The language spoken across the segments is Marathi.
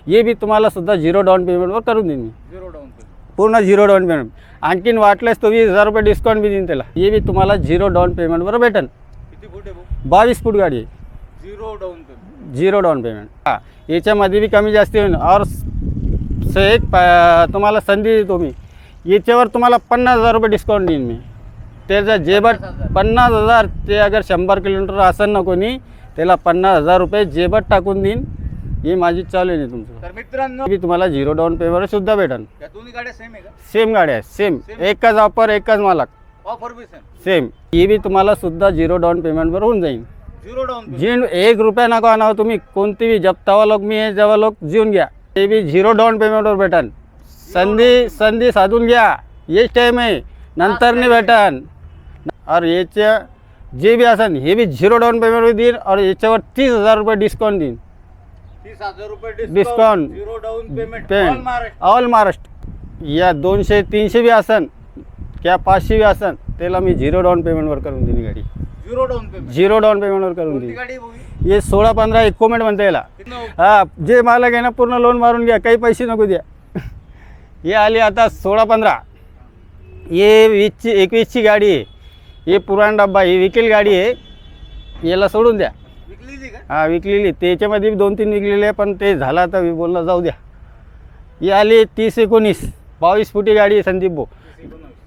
ये भी तुम्हाला सुद्धा 0 डाऊन पेमेंटवर करून देईन मी. 0 डाऊन पेमेंट. पूर्ण 0 डाऊन पेमेंट. आणखीन वाटल्यास तो 20,000 रुपये डिस्काउंट बी देईन त्याला. ये भी तुम्हाला 0 डाऊन पेमेंटवर भेटेन. किती फूट आहे भाऊ? 22 फूट गाडी आहे. 0 डाऊन पेमेंट. 0 down payment. हां, याच्यामध्ये बी कमी जास्ती होईल. और तुम्हाला संधी देतो मी. याच्यावर तुम्हाला 50,000 रुपये डिस्काउंट देईन मी. त्याचा जेबट 50,000. ते अगर 100 किलोमीटर असेल ना कोणी त्याला 50,000 रुपये जेबट टाकून देईन. ही माझी चालू आहे तुमचं. तर मित्रांनो, बी तुम्हाला 0 डाऊन पेमेंटवर सुद्धा भेटेल. या दोन्ही गाड्या सेम आहे का? सेम गाड्या आहे. सेम एकच ऑफर, एकच मालक, ऑफर बी सेम. सेम. ही बी तुम्हाला सुद्धा 0 डाऊन पेमेंटवर होऊन जाईल. 0 डाऊन पेमेंट. जी 1 रुपया नका आणावं तुम्ही. कोणती बी जप्तावा लोक मी आहे जेव्हा लोक जीवन घ्या. ते बी 0 डाऊन पेमेंटवर भेटन. संधी साधून घ्या. हेच टाईम आहे, नंतर नाही भेटन. और याच्या जे बी असेल हे बी 0 डाऊन पेमेंटवर देईन. और याच्यावर 30,000 रुपये डिस्काउंट देईन. 30,000 रुपये discount. 0 down payment. Pain all Maharashtra. All Maharashtra. या 200-300 बी असन किंवा 500 बी असन त्याला मी 0 डाऊन पेमेंटवर करून देईन गाडी. 0 डाऊन पेमेंट. 0 डाऊन पेमेंटवर करून कोणती देईन. गाडी आहे भाऊ ही? हे 16-15 इक्विपमेंट म्हणता याला. हां, जे मालक आहे ना पूर्ण लोन मारून घ्या, काही पैसे नको द्या. हे आली आता 16-15. हे 21ची गाडी आहे. हे पुराण डब्बा, ही विकेल गाडी आहे. याला सोडून द्या. विकलेली का? हां, विकलेली. त्याच्यामध्ये 2-3 विकलेले आहे, पण ते झालं आता बोलणं जाऊ द्या. ही आली 30-19 22 फुटी गाडी आहे संदीप भाऊ.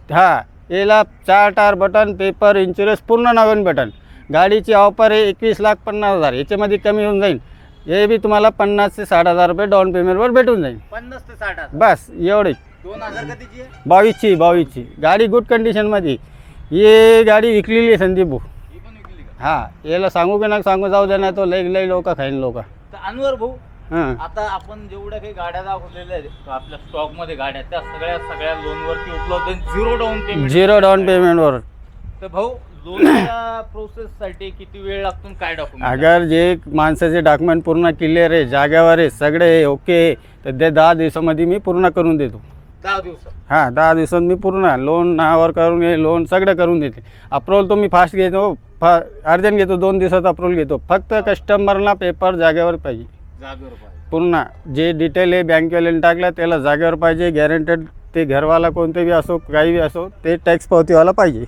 हां, याला 4 टायर बटन, पेपर, इन्शुरन्स पूर्ण नवीन बटन. गाडीची ऑफर आहे 21,50,000. याच्यामध्ये कमी होऊन जाईल. हे बी तुम्हाला 50,000 ते 60,000 रुपये डाऊन पेमेंटवर भेटून जाईल. 50 ते 60,000. बस एवढे. 2000 कधीची आहे? 22ची गाडी गुड कंडिशनमध्ये. ही गाडी विकलेली आहे संदीप भाऊ. ही पण विकली का? हां, याला सांगू की ना सांगू जाऊ द्या, नाही तो लई लोक खाईन लोक. तर अनवर भाऊ, हां, आता आपण जेवढ्या काही गाड्या दाखवलेल्या आहेत आपल्या स्टॉक मध्ये गाड्या, त्या सगळ्या लोनवरती उपलब्ध आहेत. 0 डाऊन पेमेंट. 0 डाऊन पेमेंटवर. तर भाऊ, लोनच्या प्रोसेस साठी किती वेळ लागतो, काय डॉक्युमेंट? अगर जे माणसाचे डॉक्युमेंट पूर्ण क्लिअर आहे, जाग्यावर आहे, सगळे ओके, तर ते 10 दिवसामध्ये मी पूर्ण करून देतो. 10 दिवसात. हां, 10 दिवसात मी पूर्ण लोन नावावर करून लोन सगळं करून देते. अप्रूव्हल तो मी फास्ट घेतो, अर्जंट घेतो, 2 दिवसात अप्रूव्हल घेतो. फक्त कस्टमरला पेपर जागेवर पाहिजे. जागेवर पाहिजे. पूर्ण जे डिटेल आहे बँकेवाल्याने टाकलं त्याला जागेवर पाहिजे. गॅरंटेड ते घरवाला कोणते बी असो, काही बी असो, ते टॅक्स पावतीवाला पाहिजे.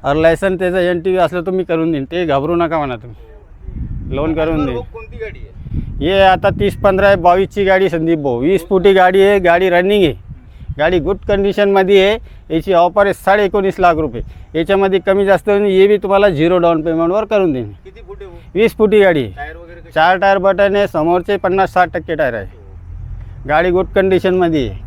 और लायसन त्याचं NTV असलं तर मी करून देईन. ते घाबरू नका म्हणा तुम्ही, लोन करून देईन. कोणती गाडी आहे? हे आता 30-15 आहे, 22ची गाडी संदीप भाऊ. 20 फुटी गाडी आहे. गाडी रनिंग आहे. गाडी गुड कंडिशनमध्ये आहे. याची ऑफर आहे 19.5 लाख रुपये. याच्यामध्ये कमी जास्त होईल. हे बी तुम्हाला 0 डाऊन पेमेंटवर करून देईन. किती फूट आहे भाऊ? 20 फुटी गाडी आहे. टायर वगैरे कसे? 4 टायर बटन आहे. समोरचे 50-60% टायर आहे. गाडी गुड कंडिशनमध्ये आहे.